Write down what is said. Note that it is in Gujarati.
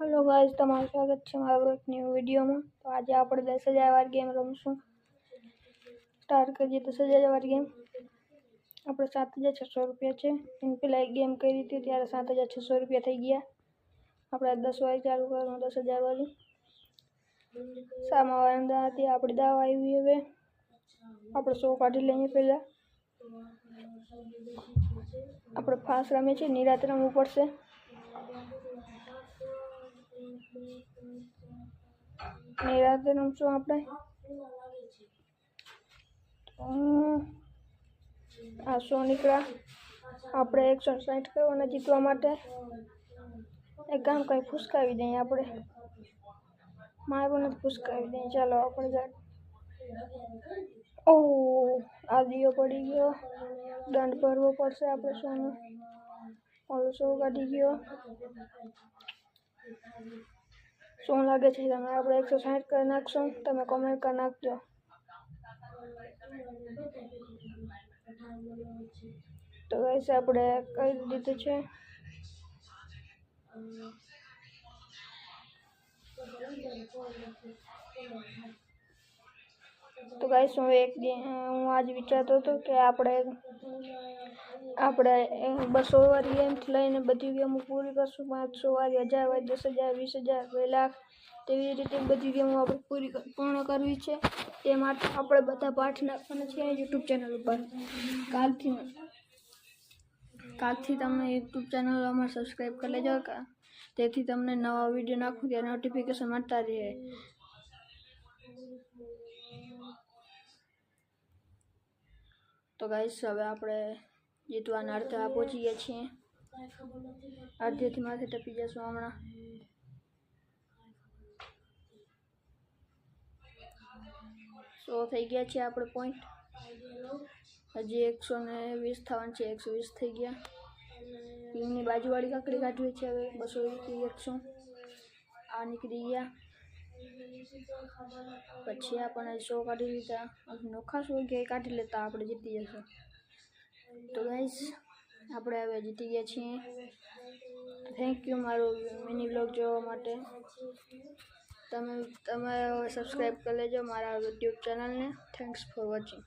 हेलो गाइस, તમારું સ્વાગત છે મારા એક ન્યૂ વિડીયોમાં। તો આજે આપણે 10,000 વાર ગેમ રમશું। સ્ટાર્ટ કરીએ 10,000 વાર ગેમ। આપણે 7,600 રૂપિયા છે। એની પહેલા એક ગેમ કરી હતી ત્યારે 7,600 રૂપિયા થઈ ગયા। આપણે 10 વાર ચાલુ કરવાનું 10,000 વાળી। સામા વાળા હતી આપણી દાવ આવી। હવે આપણે 100 કાઢી લઈએ। પહેલા આપણે ફાસ્ટ રમીએ છીએ, નિરાતે રમવું પડશે। નિરાતે રમશું આપણે। આ 100 નીકળ્યા। આપણે 160 કરવાના જીતવા માટે। એક કામ કઈ ફૂસકાવી દઈએ આપણે। મારે ફૂસકાવી દઈએ। ચાલો આપણે આ દિયો પડી ગયો, દંડ ભરવો પડશે આપણે 100નો। ઓલો 100 કાઢી ગયો। શું લાગે છે તમે? આપણે 160 કરી નાખશું। તમે કોમેન્ટ કરી નાખજો। તો ગાઈસ આપણે કરી દીધું છે। તો ગાઈસ હું આજ વિચારતો હતો કે આપણે 200 વાળી ગેમથી લઈને બધી ગેમો પૂરી કરશું। 500 વાળી, 1000 વાળી, 10,000, 20,000, 2 લાખ તેવી રીતે બધી ગેમો આપણે પૂર્ણ કરવી છે। તે માટે આપણે બધા પાઠ નાખવાના છે યુટ્યુબ ચેનલ ઉપર। કાલથી તમે યુટ્યુબ ચેનલ અમારે સબસ્ક્રાઈબ કરી લેજો, તેથી તમને નવા વિડીયો નાખું ત્યારે નોટિફિકેશન મળતા રહે। તો ગાઈસ હવે આપણે જીતવાના અડધા પહોંચી ગયા છીએ। અડધેથી માથે ટપી જશું હમણાં। સો થઈ ગયા છે આપણે પોઈન્ટ। હજી 120 થવાનું છે। 120 થઈ ગયા। ટીમની બાજુવાળી કાકડી કાઢવી છે હવે। 200 100 આ નીકળી ગયા। પછી આપણે 100 કાઢી લીધા। નોખા 100 કે કાઢી લેતા આપણે જીતી જશું। તો ગાઈસ આપણે હવે જીતી ગયા છીએ। થેન્ક યુ મારું મિની બ્લોગ જોવા માટે। તમે સબસ્ક્રાઈબ કરી લેજો મારા યુટ્યુબ ચેનલને। Thanks for watching.